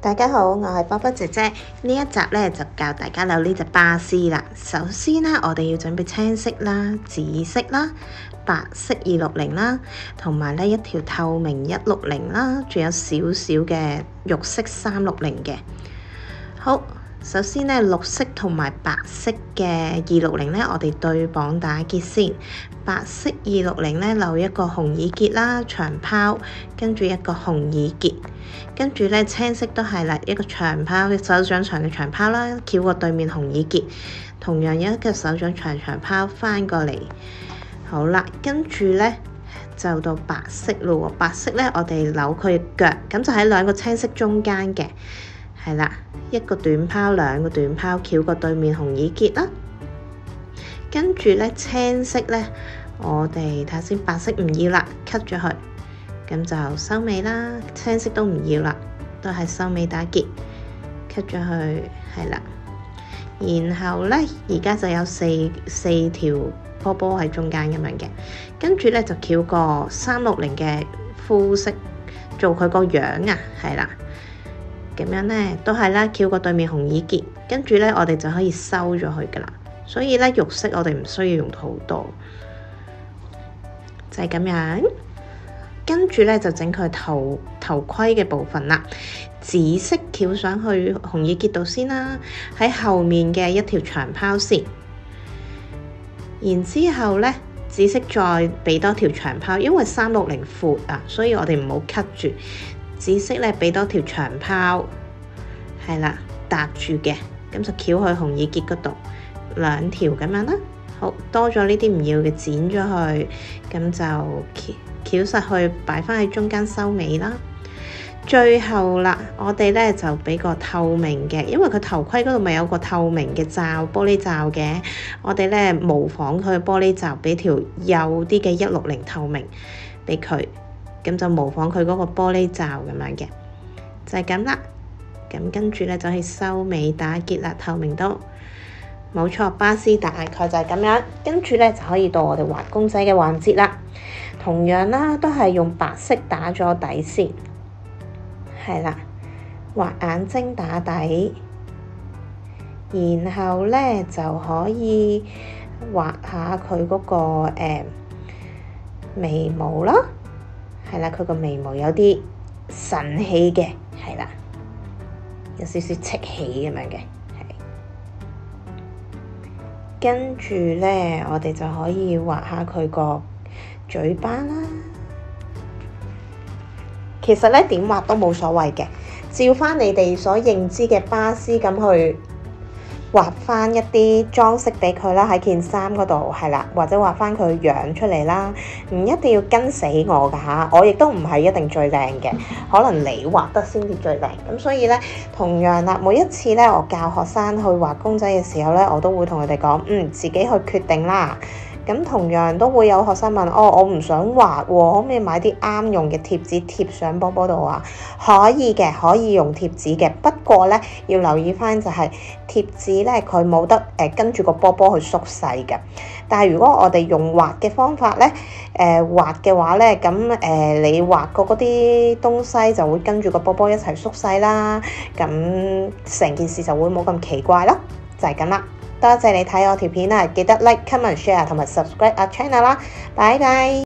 大家好，我係波波姐姐。呢一集呢，就教大家扭呢隻巴斯啦。首先呢，我哋要準備青色啦、紫色啦、白色260啦，同埋呢一條透明160啦，仲有少少嘅肉色360嘅。好，首先呢，綠色同埋白色嘅260呢，我哋對綁打結先。白色260呢，留一個紅耳結啦，長拋，跟住一個紅耳結，跟住呢，青色都係啦，一個長拋，手掌長嘅長拋啦，翹過對面紅耳結，同樣有一個手掌長拋翻過嚟。好啦，跟住呢，就到白色咯。白色呢，我哋扭佢腳，咁就喺兩個青色中間嘅，係啦，一個短拋，兩個短拋，翹過對面紅耳結啦。跟住呢，青色呢，我哋睇下先，白色唔要啦，cut 咗佢，咁就收尾啦。青色都唔要啦，都係收尾打結，cut 咗佢，係啦。然後呢，而家就有四條波波喺中間咁樣嘅，跟住呢，就翹個360嘅膚色做佢個樣啊，係啦。咁樣呢，都係啦，翹過對面紅耳結，跟住呢，我哋就可以收咗佢噶啦。所以呢，肉色我哋唔需要用好多，就係咁樣。跟住呢，就整佢頭盔嘅部分啦。紫色翹上去紅耳結度先啦，喺後面嘅一條長拋先。然之後呢，紫色再俾多條長拋，因為360闊啊，所以我哋唔好 cut 住。紫色呢，俾多條長拋，係啦，搭住嘅，咁就翹去紅耳結嗰度。2條咁樣啦，好，多咗呢啲唔要嘅剪咗去，咁就翹實去擺翻喺中間收尾啦。最後啦，我哋呢就俾個透明嘅，因為佢頭盔嗰度咪有個透明嘅罩，玻璃罩嘅，我哋呢模仿佢玻璃罩，俾條幼啲嘅160透明俾佢，咁就模仿佢嗰個玻璃罩咁樣嘅，就係咁啦。咁跟住呢就係收尾打結啦，透明都。冇錯，巴斯大概就係咁樣，跟住呢就可以到我哋畫公仔嘅環節啦。同樣啦，都係用白色打咗底先，係啦，畫眼睛打底，然後呢就可以畫下佢嗰個眉毛啦，係啦，佢個眉毛有啲神氣嘅，係啦，有少少戚起咁樣嘅。跟住呢，我哋就可以畫下佢個嘴巴啦。其實呢，點畫都冇所謂嘅，照翻你哋所認知嘅巴斯咁去畫翻一啲裝飾俾佢啦，喺件衫嗰度係啦，或者畫翻佢樣出嚟啦，唔一定要跟死我噶嚇，我亦都唔係一定最靚嘅，可能你畫得先至最靚。咁所以呢，同樣啦，每一次呢，我教學生去畫公仔嘅時候呢，我都會同佢哋講，自己去決定啦。咁同樣都會有學生問，我唔想畫喎，可唔可以買啲啱用嘅貼紙貼上波波度啊？可以嘅，可以用貼紙嘅，不過呢，要留意翻就係貼紙呢，佢冇得跟住個波波去縮細嘅。但係如果我哋用畫嘅方法呢，畫嘅話呢，咁你畫過嗰啲東西就會跟住個波波一齊縮細啦，咁成件事就會冇咁奇怪咯，就係咁啦。多謝你睇我條片啦，記得 like、comment、share 同埋 subscribe 我 channel 啦，拜拜。